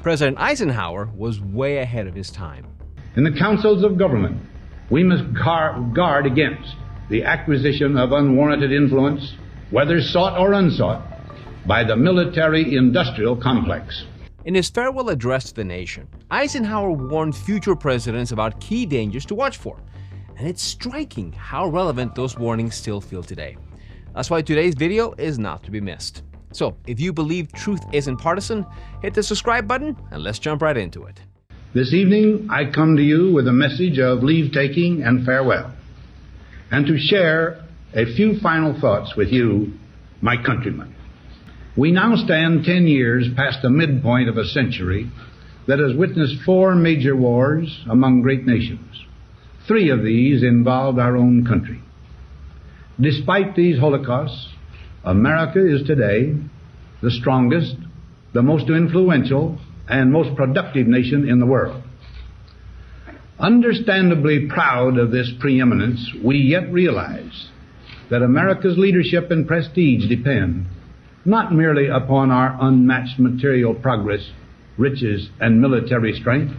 President Eisenhower was way ahead of his time. In the councils of government, we must guard against the acquisition of unwarranted influence, whether sought or unsought, by the military-industrial complex. In his farewell address to the nation, Eisenhower warned future presidents about key dangers to watch for. And it's striking how relevant those warnings still feel today. That's why today's video is not to be missed. So, if you believe truth isn't partisan, hit the subscribe button and let's jump right into it. This evening, I come to you with a message of leave-taking and farewell, and to share a few final thoughts with you, my countrymen. We now stand 10 years past the midpoint of a century that has witnessed 4 major wars among great nations. 3 of these involved our own country. Despite these holocausts, America is today the strongest, the most influential, and most productive nation in the world. Understandably proud of this preeminence, we yet realize that America's leadership and prestige depend not merely upon our unmatched material progress, riches, and military strength,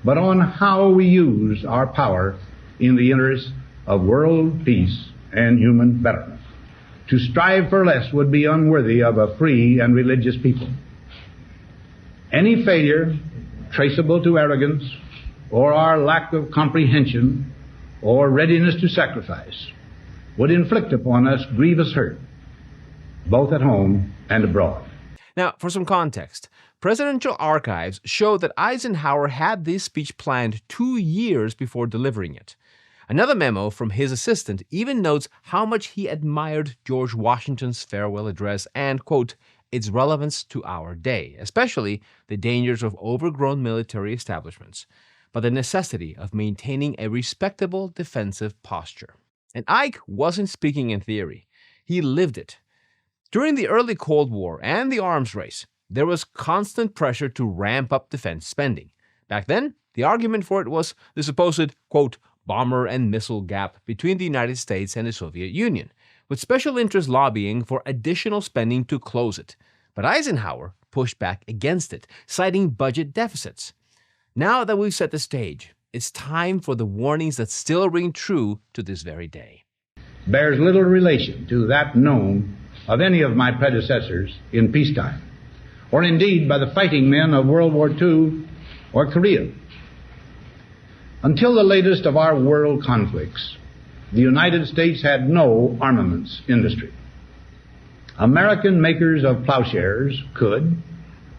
but on how we use our power in the interest of world peace and human betterment. To strive for less would be unworthy of a free and religious people. Any failure traceable to arrogance or our lack of comprehension or readiness to sacrifice would inflict upon us grievous hurt, both at home and abroad. Now, for some context, presidential archives show that Eisenhower had this speech planned 2 years before delivering it. Another memo from his assistant even notes how much he admired George Washington's farewell address and, quote, its relevance to our day, especially the dangers of overgrown military establishments, but the necessity of maintaining a respectable defensive posture. And Ike wasn't speaking in theory. He lived it. During the early Cold War and the arms race, there was constant pressure to ramp up defense spending. Back then, the argument for it was the supposed, quote, bomber and missile gap between the United States and the Soviet Union, with special interests lobbying for additional spending to close it. But Eisenhower pushed back against it, citing budget deficits. Now that we've set the stage, it's time for the warnings that still ring true to this very day. Bears little relation to that known of any of my predecessors in peacetime, or indeed by the fighting men of World War II or Korea. Until the latest of our world conflicts, the United States had no armaments industry. American makers of plowshares could,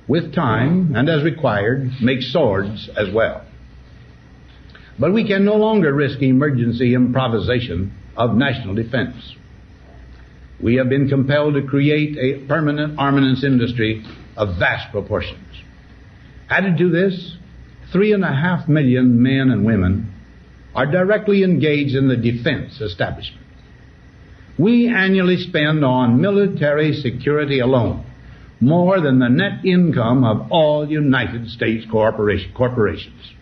with time and as required, make swords as well. But we can no longer risk emergency improvisation of national defense. We have been compelled to create a permanent armaments industry of vast proportions. Added to this, 3.5 million men and women are directly engaged in the defense establishment. We annually spend on military security alone more than the net income of all United States corporations.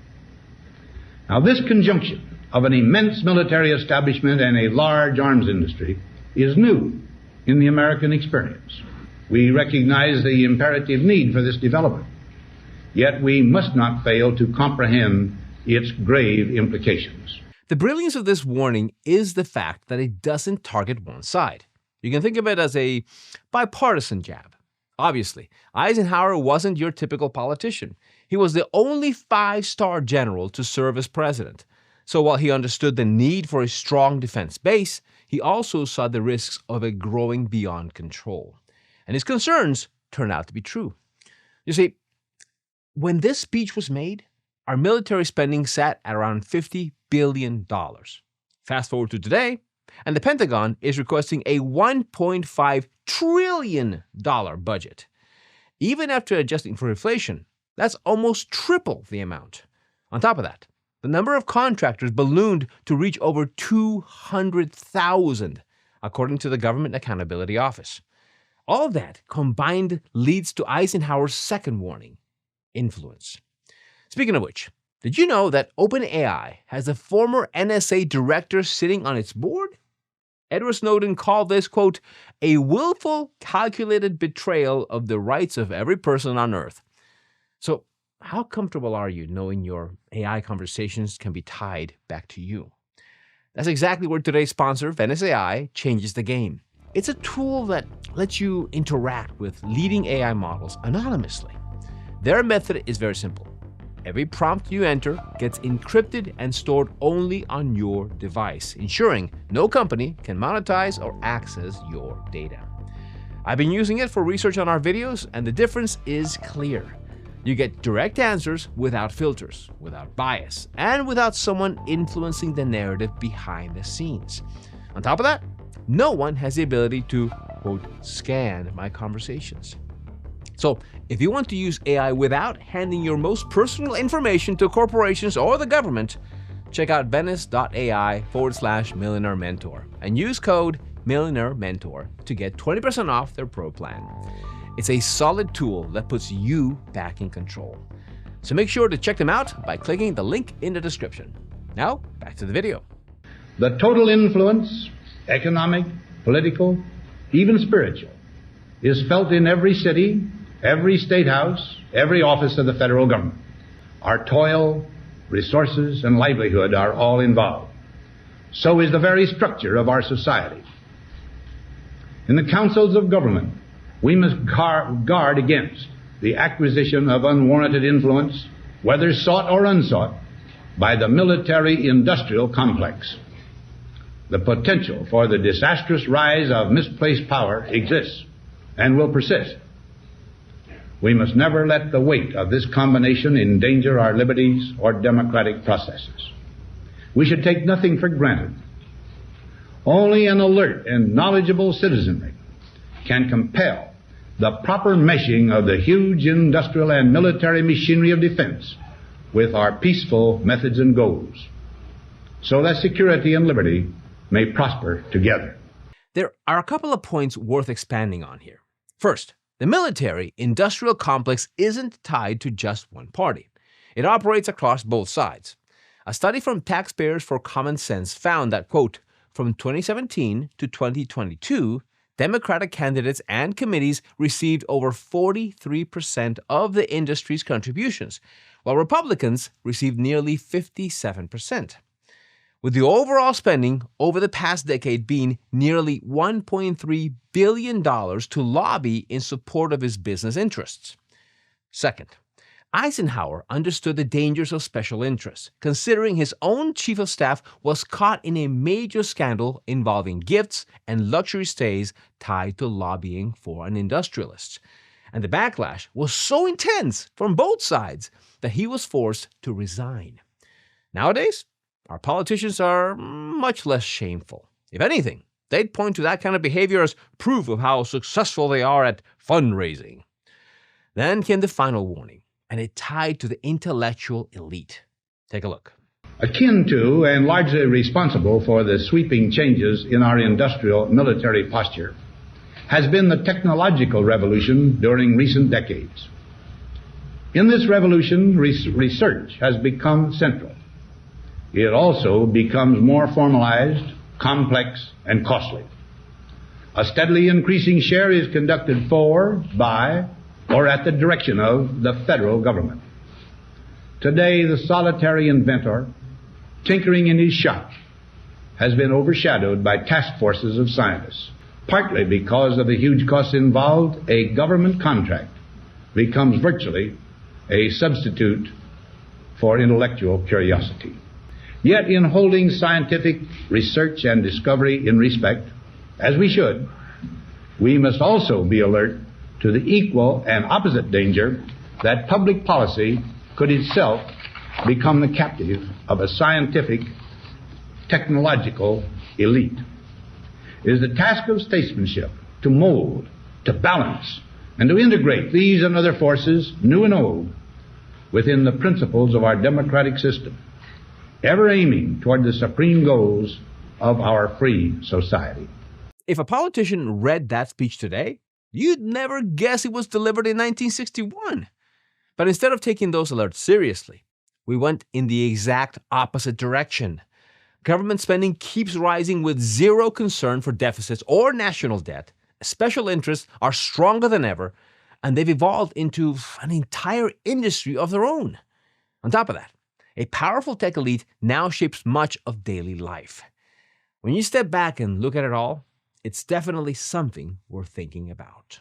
Now, this conjunction of an immense military establishment and a large arms industry is new in the American experience. We recognize the imperative need for this development. Yet we must not fail to comprehend its grave implications. The brilliance of this warning is the fact that it doesn't target one side. You can think of it as a bipartisan jab. Obviously, Eisenhower wasn't your typical politician. He was the only 5-star general to serve as president. So while he understood the need for a strong defense base, he also saw the risks of it growing beyond control. And his concerns turned out to be true. You see, when this speech was made, our military spending sat at around $50 billion. Fast forward to today, and the Pentagon is requesting a $1.5 trillion budget. Even after adjusting for inflation, that's almost triple the amount. On top of that, the number of contractors ballooned to reach over 200,000, according to the Government Accountability Office. All of that combined leads to Eisenhower's second warning: influence. Speaking of which, did you know that OpenAI has a former NSA director sitting on its board? Edward Snowden called this, quote, a willful, calculated betrayal of the rights of every person on Earth. So, how comfortable are you knowing your AI conversations can be tied back to you? That's exactly where today's sponsor, Venice AI, changes the game. It's a tool that lets you interact with leading AI models anonymously. Their method is very simple. Every prompt you enter gets encrypted and stored only on your device, ensuring no company can monetize or access your data. I've been using it for research on our videos, and the difference is clear. You get direct answers without filters, without bias, and without someone influencing the narrative behind the scenes. On top of that, no one has the ability to, quote, scan my conversations. So, if you want to use AI without handing your most personal information to corporations or the government, check out venice.ai/Millionaire Mentor and use code Millionaire Mentor to get 20% off their pro plan. It's a solid tool that puts you back in control. So make sure to check them out by clicking the link in the description. Now, back to the video. The total influence, economic, political, even spiritual, is felt in every city, every state house, every office of the federal government. Our toil, resources, and livelihood are all involved. So is the very structure of our society. In the councils of government, we must guard against the acquisition of unwarranted influence, whether sought or unsought, by the military-industrial complex. The potential for the disastrous rise of misplaced power exists and will persist. We must never let the weight of this combination endanger our liberties or democratic processes. We should take nothing for granted. Only an alert and knowledgeable citizenry can compel the proper meshing of the huge industrial and military machinery of defense with our peaceful methods and goals, so that security and liberty may prosper together. There are a couple of points worth expanding on here. First, the military-industrial complex isn't tied to just one party. It operates across both sides. A study from Taxpayers for Common Sense found that, quote, from 2017 to 2022, Democratic candidates and committees received over 43% of the industry's contributions, while Republicans received nearly 57%. With the overall spending over the past decade being nearly $1.3 billion to lobby in support of his business interests. Second, Eisenhower understood the dangers of special interests, considering his own chief of staff was caught in a major scandal involving gifts and luxury stays tied to lobbying for an industrialist. And the backlash was so intense from both sides that he was forced to resign. Nowadays, our politicians are much less shameful. If anything, they'd point to that kind of behavior as proof of how successful they are at fundraising. Then came the final warning, and it tied to the intellectual elite. Take a look. Akin to and largely responsible for the sweeping changes in our industrial military posture has been the technological revolution during recent decades. In this revolution, research has become central. It also becomes more formalized, complex, and costly. A steadily increasing share is conducted for, by, or at the direction of the federal government. Today, the solitary inventor, tinkering in his shop, has been overshadowed by task forces of scientists. Partly because of the huge costs involved, a government contract becomes virtually a substitute for intellectual curiosity. Yet in holding scientific research and discovery in respect, as we should, we must also be alert to the equal and opposite danger that public policy could itself become the captive of a scientific, technological elite. It is the task of statesmanship to mold, to balance, and to integrate these and other forces, new and old, within the principles of our democratic system, ever aiming toward the supreme goals of our free society. If a politician read that speech today, you'd never guess it was delivered in 1961. But instead of taking those alerts seriously, we went in the exact opposite direction. Government spending keeps rising with zero concern for deficits or national debt. Special interests are stronger than ever, and they've evolved into an entire industry of their own. On top of that, a powerful tech elite now shapes much of daily life. When you step back and look at it all, it's definitely something worth thinking about.